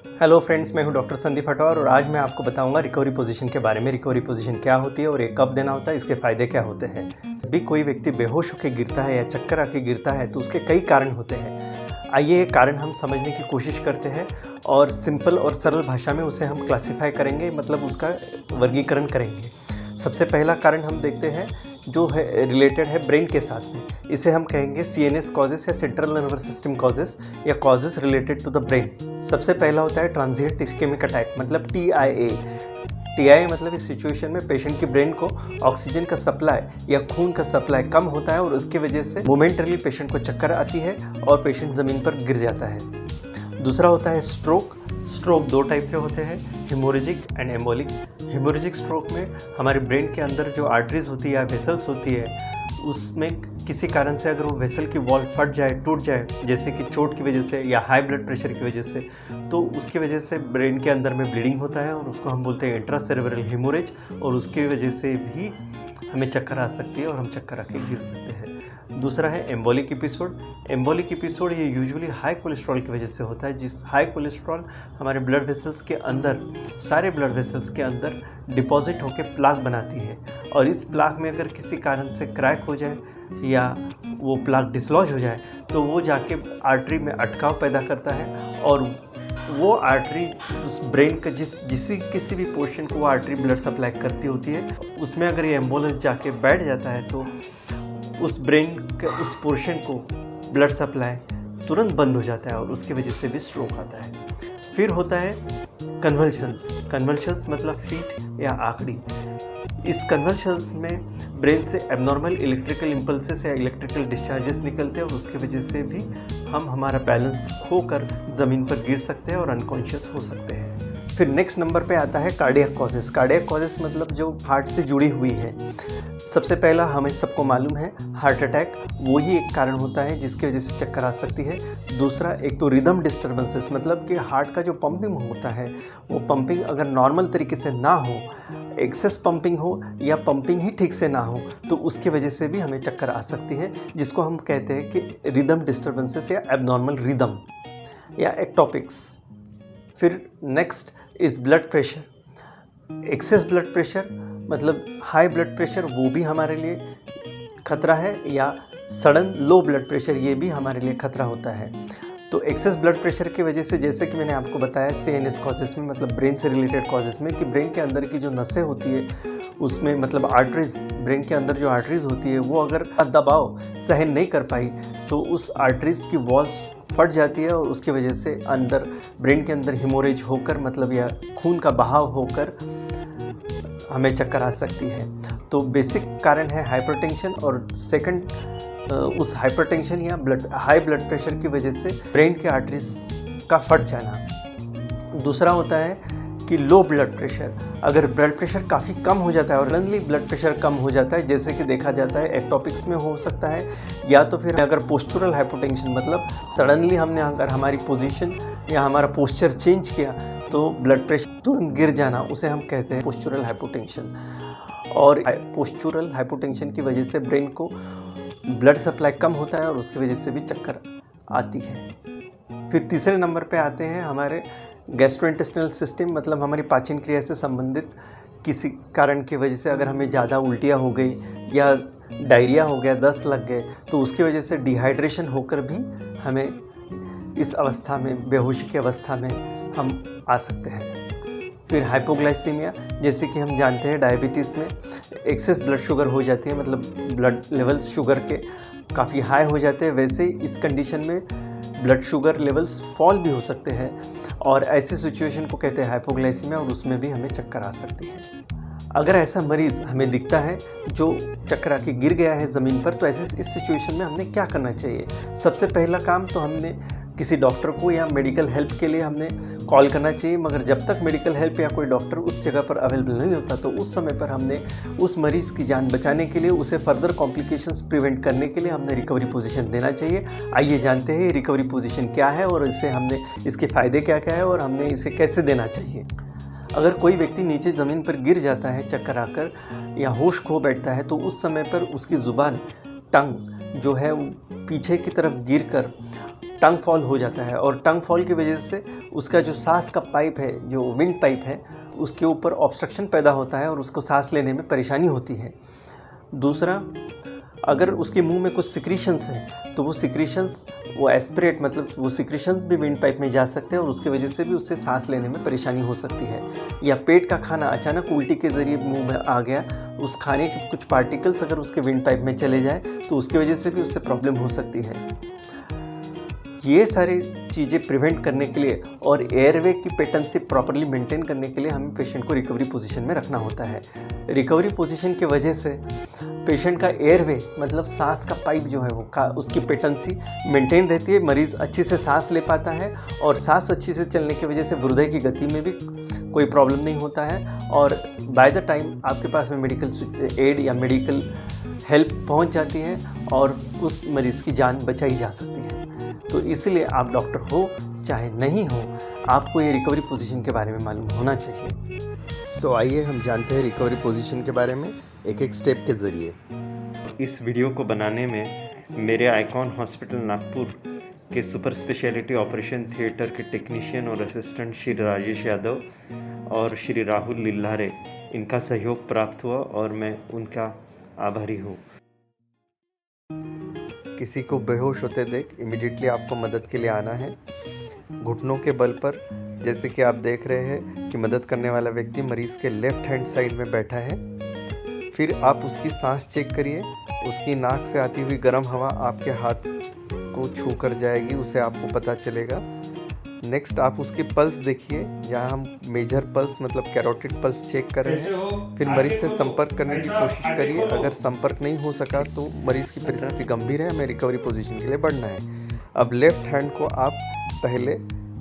Hello friends, मैं हूं doctor Sandeep Hatwar और आज मैं आपको बताऊंगा रिकवरी पोजीशन के बारे में। रिकवरी पोजीशन क्या होती है और ये कब देना होता है, इसके फ़ायदे क्या होते हैं। जब भी कोई व्यक्ति बेहोश होकर गिरता है या चक्कर आके गिरता है तो उसके कई कारण होते हैं। आइए ये कारण हम समझने की कोशिश करते हैं और सिंपल और सरल भाषा में उसे हम क्लासीफाई करेंगे, मतलब उसका वर्गीकरण करेंगे। सबसे पहला कारण हम देखते हैं जो है रिलेटेड है ब्रेन के साथ में। इसे हम कहेंगे CNS कॉजेस या सेंट्रल नर्वस सिस्टम कॉजेस या causes related to the brain. सबसे पहला होता है ट्रांजिएंट इस्केमिक अटैक, मतलब TIA। TIA मतलब इस सिचुएशन में पेशेंट की ब्रेन को ऑक्सीजन का सप्लाई या खून का सप्लाई कम होता है और उसकी वजह से मोमेंटली पेशेंट को चक्कर आती है और पेशेंट ज़मीन पर गिर जाता है। दूसरा होता है स्ट्रोक। स्ट्रोक दो टाइप के होते हैं, हेमोरेजिक एंड एम्बोलिक। हेमोरेजिक स्ट्रोक में हमारे ब्रेन के अंदर जो आर्टरीज होती है या वेसल्स होती है, उसमें किसी कारण से अगर वो वेसल की वॉल फट जाए, टूट जाए, जैसे कि चोट की वजह से या हाई ब्लड प्रेशर की वजह से, तो उसकी वजह से ब्रेन के अंदर में ब्लीडिंग होता है और उसको हम बोलते हैं इंट्रासेरेब्रल हेमोरेज, और उसकी वजह से भी हमें चक्कर आ सकती है और हम चक्कर आके गिर सकते हैं। दूसरा है एम्बोलिक एपिसोड। एम्बोलिक एपिसोड ये यूजुअली हाई कोलेस्ट्रॉल की वजह से होता है, जिस हाई कोलेस्ट्रॉल हमारे ब्लड वेसल्स के अंदर, सारे ब्लड वेसल्स के अंदर डिपॉजिट होकर प्लाक बनाती है, और इस प्लाक में अगर किसी कारण से क्रैक हो जाए या वो प्लाक डिसलॉज हो जाए तो वो जाके आर्टरी में अटकाव पैदा करता है, और वो आर्टरी उस ब्रेन का किसी भी पोर्शन को वो आर्टरी ब्लड सप्लाई करती होती है, उसमें अगर ये एम्बोलस जाके बैठ जाता है तो उस ब्रेन के उस पोर्शन को ब्लड सप्लाई तुरंत बंद हो जाता है और उसकी वजह से भी स्ट्रोक आता है। फिर होता है कन्वल्शंस। कन्वल्शंस मतलब फीट या आकड़ी। इस कन्वल्शंस में ब्रेन से एबनॉर्मल इलेक्ट्रिकल इम्पल्सेस या इलेक्ट्रिकल डिस्चार्जेस निकलते हैं और उसकी वजह से भी हम हमारा बैलेंस खोकर ज़मीन पर गिर सकते हैं और अनकॉन्शियस हो सकते हैं। फिर नेक्स्ट नंबर पे आता है कार्डियक कॉजेस। कार्डियक कॉजेस मतलब जो हार्ट से जुड़ी हुई है। सबसे पहला हमें सबको मालूम है हार्ट अटैक, वो ही एक कारण होता है जिसकी वजह से चक्कर आ सकती है। दूसरा एक तो रिदम डिस्टर्बेंसेस, मतलब कि हार्ट का जो पंपिंग होता है वो पंपिंग अगर नॉर्मल तरीके से ना हो, एक्सेस पंपिंग हो या पंपिंग ही ठीक से ना हो, तो उसकी वजह से भी हमें चक्कर आ सकती है, जिसको हम कहते हैं कि रिदम डिस्टर्बेंसेस या एबनॉर्मल रिदम या एक्टोपिक्स। फिर next is blood pressure. Excess blood pressure मतलब हाई ब्लड प्रेशर, वो भी हमारे लिए खतरा है, या सडन लो ब्लड प्रेशर, ये भी हमारे लिए खतरा होता है। तो एक्सेस ब्लड प्रेशर की वजह से, जैसे कि मैंने आपको बताया CNS कॉजेस में, मतलब ब्रेन से रिलेटेड कॉजेस में, कि ब्रेन के अंदर की जो नसें होती है उसमें, मतलब आर्टरीज, ब्रेन के अंदर जो आर्टरीज होती है वो अगर दबाव सहन नहीं कर पाई तो उस आर्टरीज की वॉल्स फट जाती है और उसकी वजह से अंदर ब्रेन के अंदर हिमोरेज होकर, मतलब या खून का बहाव होकर हमें चक्कर आ सकती है। तो बेसिक कारण है हाइपरटेंशन, और सेकंड उस हाइपरटेंशन या हाई ब्लड प्रेशर की वजह से ब्रेन के आर्टरीज का फट जाना। दूसरा होता है कि लो ब्लड प्रेशर। अगर ब्लड प्रेशर काफ़ी कम हो जाता है और सडनली ब्लड प्रेशर कम हो जाता है, जैसे कि देखा जाता है एक्टोपिक्स में हो सकता है, या तो फिर अगर पोस्चुरल हाइपोटेंशन, मतलब सडनली हमने अगर हमारी पोजीशन या हमारा पोस्चर चेंज किया तो ब्लड प्रेशर तुरंत गिर जाना, उसे हम कहते हैं पोस्चुरल हाइपोटेंशन। और पोस्चुरल हाइपोटेंशन की वजह से ब्रेन को ब्लड सप्लाई कम होता है और उसकी वजह से भी चक्कर आती है। फिर तीसरे नंबर पे आते हैं हमारे गैस्ट्रोइंटेस्टिनल सिस्टम, मतलब हमारी पाचन क्रिया से संबंधित किसी कारण की वजह से अगर हमें ज़्यादा उल्टियाँ हो गई या डायरिया हो गया, दस्त लग गए, तो उसकी वजह से डिहाइड्रेशन होकर भी हमें इस अवस्था में, बेहोशी की अवस्था में हम आ सकते हैं। फिर हाइपोग्लाइसीमिया, जैसे कि हम जानते हैं डायबिटीज़ में एक्सेस ब्लड शुगर हो जाती है, मतलब ब्लड लेवल्स शुगर के काफ़ी हाई हो जाते हैं, वैसे ही इस कंडीशन में ब्लड शुगर लेवल्स फॉल भी हो सकते हैं, और ऐसी सिचुएशन को कहते हैं हाइपोग्लाइसीमिया, और उसमें भी हमें चक्कर आ सकती है। अगर ऐसा मरीज़ हमें दिखता है जो चक्कर आके गिर गया है ज़मीन पर, तो ऐसे इस सिचुएशन में हमने क्या करना चाहिए? सबसे पहला काम तो हमने किसी डॉक्टर को या मेडिकल हेल्प के लिए हमने कॉल करना चाहिए, मगर जब तक मेडिकल हेल्प या कोई डॉक्टर उस जगह पर अवेलेबल नहीं होता तो उस समय पर हमने उस मरीज़ की जान बचाने के लिए, उसे फर्दर कॉम्प्लिकेशंस प्रिवेंट करने के लिए हमने रिकवरी पोजीशन देना चाहिए। आइए जानते हैं रिकवरी पोजीशन क्या है और इसके फ़ायदे क्या क्या है और हमने इसे कैसे देना चाहिए। अगर कोई व्यक्ति नीचे ज़मीन पर गिर जाता है चक्कर आकर या होश खो बैठता है, तो उस समय पर उसकी ज़ुबान, टंग जो है वो पीछे की तरफ गिरकर टंग फॉल हो जाता है, और टंग फॉल की वजह से उसका जो सांस का पाइप है, जो विंड पाइप है, उसके ऊपर ऑब्स्ट्रक्शन पैदा होता है और उसको सांस लेने में परेशानी होती है। दूसरा, अगर उसके मुंह में कुछ सिक्रीशंस हैं तो वो सिक्रीशंस, वो एस्पिरेट मतलब वो सिक्रीशंस भी विंड पाइप में जा सकते हैं और उसके वजह से भी उससे सांस लेने में परेशानी हो सकती है। या पेट का खाना अचानक उल्टी के ज़रिए मुंह में आ गया, उस खाने के कुछ पार्टिकल्स अगर उसके विंड पाइप में चले जाए तो उसकी वजह से भी उससे प्रॉब्लम हो सकती है। ये सारी चीज़ें प्रिवेंट करने के लिए और एयरवे की पेटेंसी प्रॉपरली मेंटेन करने के लिए हमें पेशेंट को रिकवरी पोजीशन में रखना होता है। रिकवरी पोजीशन की वजह से पेशेंट का एयरवे मतलब सांस का पाइप जो है वो उसकी पेटेंसी मेंटेन रहती है, मरीज़ अच्छे से सांस ले पाता है और सांस अच्छे से चलने की वजह से हृदय की गति में भी कोई प्रॉब्लम नहीं होता है और बाय द टाइम आपके पास में मेडिकल एड या मेडिकल हेल्प पहुंच जाती है और उस मरीज़ की जान बचाई जा सकती है। तो इसलिए आप डॉक्टर हो चाहे नहीं हो, आपको ये रिकवरी पोजीशन के बारे में मालूम होना चाहिए। तो आइए हम जानते हैं रिकवरी पोजीशन के बारे में एक एक स्टेप के ज़रिए। इस वीडियो को बनाने में मेरे आइकॉन हॉस्पिटल नागपुर के सुपर स्पेशलिटी ऑपरेशन थिएटर के टेक्नीशियन और असिस्टेंट श्री राजेश यादव और श्री राहुल लिल्लारे, इनका सहयोग प्राप्त हुआ और मैं उनका आभारी हूँ। किसी को बेहोश होते देख इमीडिएटली आपको मदद के लिए आना है। घुटनों के बल पर, जैसे कि आप देख रहे हैं कि मदद करने वाला व्यक्ति मरीज़ के लेफ्ट हैंड साइड में बैठा है। फिर आप उसकी सांस चेक करिए। उसकी नाक से आती हुई गर्म हवा आपके हाथ को छू कर जाएगी, उसे आपको पता चलेगा। नेक्स्ट आप उसकी पल्स देखिए, जहाँ हम मेजर पल्स मतलब कैरोटिड पल्स चेक कर रहे हैं। फिर मरीज़ से संपर्क करने की कोशिश करिए। अगर संपर्क नहीं हो सका तो मरीज़ की परिस्थिति गंभीर है, हमें रिकवरी पोजीशन के लिए बढ़ना है। अब लेफ़्ट हैंड को आप पहले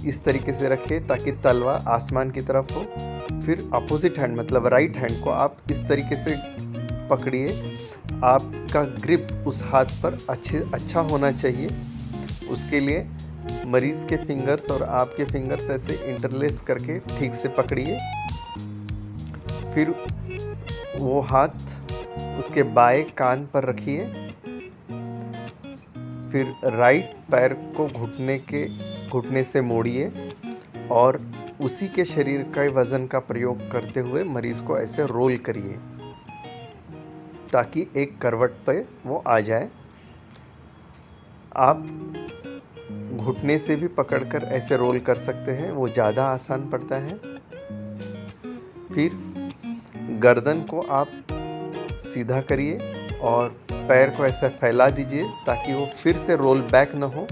इस तरीके से रखिए ताकि तलवा आसमान की तरफ हो। फिर अपोजिट हैंड मतलब राइट हैंड को आप इस तरीके से पकड़िए। आपका ग्रिप उस हाथ पर अच्छा होना चाहिए। उसके लिए मरीज़ के फिंगर्स और आपके फिंगर्स ऐसे इंटरलेस करके ठीक से पकड़िए। फिर वो हाथ उसके बाएं कान पर रखिए। फिर राइट पैर को घुटने से मोड़िए और उसी के शरीर का वज़न का प्रयोग करते हुए मरीज़ को ऐसे रोल करिए ताकि एक करवट पे वो आ जाए। आप घुटने से भी पकड़कर ऐसे रोल कर सकते हैं, वो ज़्यादा आसान पड़ता है। फिर गर्दन को आप सीधा करिए और पैर को ऐसा फैला दीजिए ताकि वो फिर से रोल बैक ना हो।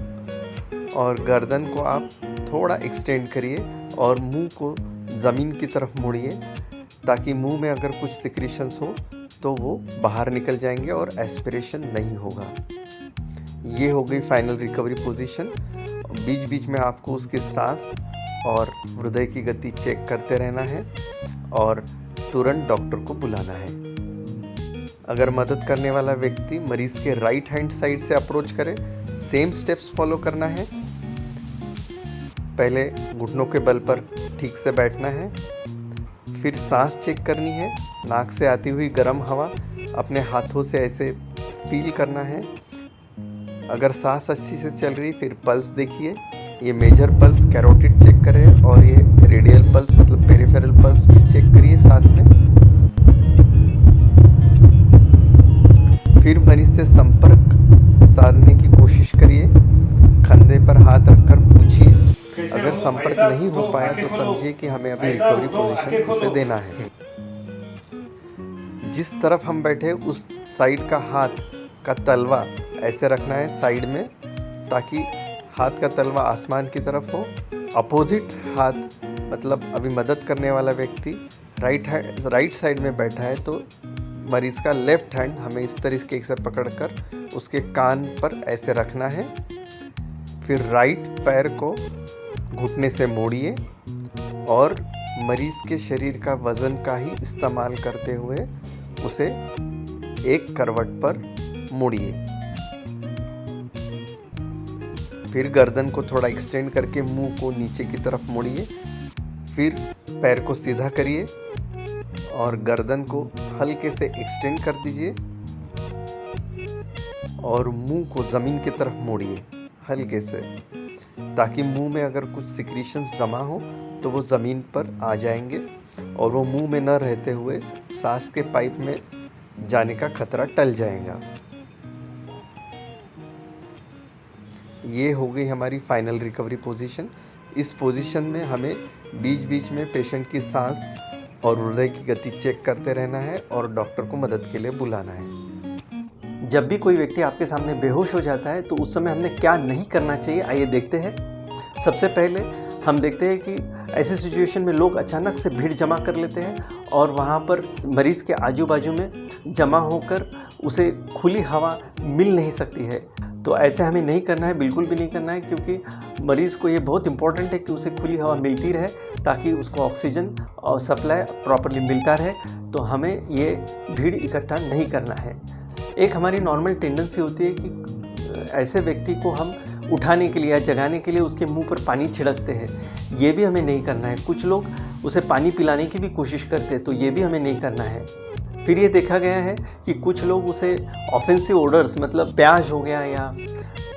और गर्दन को आप थोड़ा एक्सटेंड करिए और मुंह को ज़मीन की तरफ मोड़िए ताकि मुंह में अगर कुछ सिक्रीशंस हो तो वो बाहर निकल जाएंगे और एस्पिरेशन नहीं होगा। ये हो गई फाइनल रिकवरी पोजीशन। बीच बीच में आपको उसकी सांस और हृदय की गति चेक करते रहना है और तुरंत डॉक्टर को बुलाना है। अगर मदद करने वाला व्यक्ति मरीज़ के राइट हैंड साइड से अप्रोच करे, सेम स्टेप्स फॉलो करना है। पहले घुटनों के बल पर ठीक से बैठना है। फिर सांस चेक करनी है। नाक से आती हुई गर्म हवा अपने हाथों से ऐसे फील करना है। अगर सांस अच्छी से चल रही फिर पल्स देखिए। ये मेजर पल्स कैरोटिड चेक करें और ये रेडियल पल्स मतलब पेरिफेरल पल्स भी चेक करिए साथ में। फिर मरीज से संपर्क साधने की कोशिश करिए। कंधे पर हाथ रखकर पूछिए। अगर संपर्क नहीं हो पाया तो समझिए कि हमें अभी रिकवरी पोजीशन उसे देना है। जिस तरफ हम बैठे उस साइड का हाथ का तलवा ऐसे रखना है साइड में ताकि हाथ का तलवा आसमान की तरफ हो। अपोजिट हाथ मतलब अभी मदद करने वाला व्यक्ति राइट साइड में बैठा है तो मरीज़ का लेफ्ट हैंड हमें इस तरीके से पकड़कर उसके कान पर ऐसे रखना है। फिर राइट पैर को घुटने से मोड़िए और मरीज़ के शरीर का वज़न का ही इस्तेमाल करते हुए उसे एक करवट पर मोड़िए। फिर गर्दन को थोड़ा एक्सटेंड करके मुंह को नीचे की तरफ मोड़िए। फिर पैर को सीधा करिए और गर्दन को हल्के से एक्सटेंड कर दीजिए और मुंह को ज़मीन की तरफ मोड़िए हल्के से। ताकि मुंह में अगर कुछ सिक्रीशंस जमा हो तो वो ज़मीन पर आ जाएंगे और वो मुंह में न रहते हुए सांस के पाइप में जाने का खतरा टल जाएगा। ये हो गई हमारी फाइनल रिकवरी पोजीशन। इस पोजीशन में हमें बीच बीच में पेशेंट की सांस और हृदय की गति चेक करते रहना है और डॉक्टर को मदद के लिए बुलाना है। जब भी कोई व्यक्ति आपके सामने बेहोश हो जाता है तो उस समय हमने क्या नहीं करना चाहिए, आइए देखते हैं। सबसे पहले हम देखते हैं कि ऐसी सिचुएशन में लोग अचानक से भीड़ जमा कर लेते हैं और वहाँ पर मरीज़ के आजू बाजू में जमा होकर उसे खुली हवा मिल नहीं सकती है। तो ऐसे हमें नहीं करना है, बिल्कुल भी नहीं करना है, क्योंकि मरीज़ को ये बहुत इंपॉर्टेंट है कि उसे खुली हवा मिलती रहे ताकि उसको ऑक्सीजन और सप्लाई प्रॉपरली मिलता रहे। तो हमें ये भीड़ इकट्ठा नहीं करना है। एक हमारी नॉर्मल टेंडेंसी होती है कि ऐसे व्यक्ति को हम उठाने के लिए या जगाने के लिए उसके मुंह पर पानी छिड़कते हैं, ये भी हमें नहीं करना है। कुछ लोग उसे पानी पिलाने की भी कोशिश करते हैं, तो ये भी हमें नहीं करना है। फिर ये देखा गया है कि कुछ लोग उसे ऑफेंसिव ऑर्डर्स, मतलब प्याज हो गया या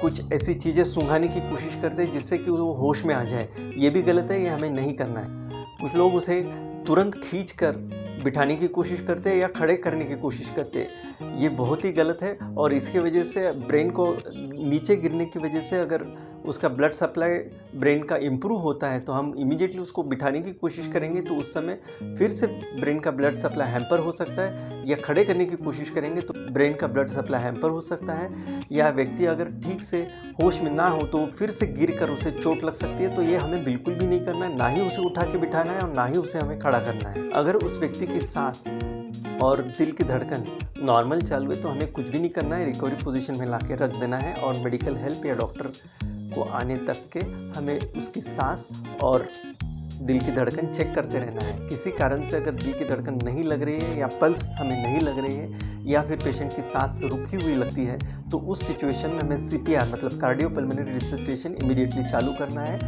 कुछ ऐसी चीज़ें सूंघाने की कोशिश करते हैं जिससे कि वो होश में आ जाए, ये भी गलत है, ये हमें नहीं करना है। कुछ लोग उसे तुरंत खींच कर बिठाने की कोशिश करते हैं या खड़े करने की कोशिश करते हैं, ये बहुत ही गलत है। और इसकी वजह से ब्रेन को नीचे गिरने की वजह से अगर उसका ब्लड सप्लाई ब्रेन का इम्प्रूव होता है तो हम इमीडिएटली उसको बिठाने की कोशिश करेंगे तो उस समय फिर से ब्रेन का ब्लड सप्लाई हैम्पर हो सकता है, या खड़े करने की कोशिश करेंगे तो ब्रेन का ब्लड सप्लाई हैम्पर हो सकता है, या व्यक्ति अगर ठीक से होश में ना हो तो फिर से गिर कर उसे चोट लग सकती है। तो ये हमें बिल्कुल भी नहीं करना है, ना ही उसे उठा के बिठाना है और ना ही उसे हमें खड़ा करना है। अगर उस व्यक्ति की सांस और दिल की धड़कन नॉर्मल चालू है तो हमें कुछ भी नहीं करना है, रिकवरी पोजीशन में ला के रख देना है और मेडिकल हेल्प या डॉक्टर को आने तक के हमें उसकी सांस और दिल की धड़कन चेक करते रहना है। किसी कारण से अगर दिल की धड़कन नहीं लग रही है या पल्स हमें नहीं लग रही है या फिर पेशेंट की सांस रुकी हुई लगती है तो उस सिचुएशन में हमें CPR मतलब कार्डियोपल्मोनरी रिससिटेशन इमीडिएटली चालू करना है।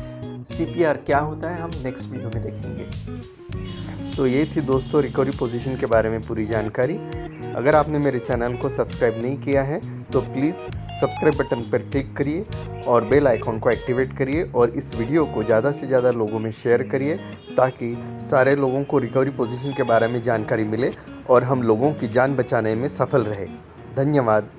CPR क्या होता है हम नेक्स्ट वीडियो में देखेंगे। तो ये थी दोस्तों रिकवरी पोजीशन के बारे में पूरी जानकारी। अगर आपने मेरे चैनल को सब्सक्राइब नहीं किया है तो प्लीज़ सब्सक्राइब बटन पर क्लिक करिए और बेल आइकॉन को एक्टिवेट करिए और इस वीडियो को ज़्यादा से ज़्यादा लोगों में शेयर करिए ताकि सारे लोगों को रिकवरी पोजीशन के बारे में जानकारी मिले और हम लोगों की जान बचाने में सफल रहे। धन्यवाद।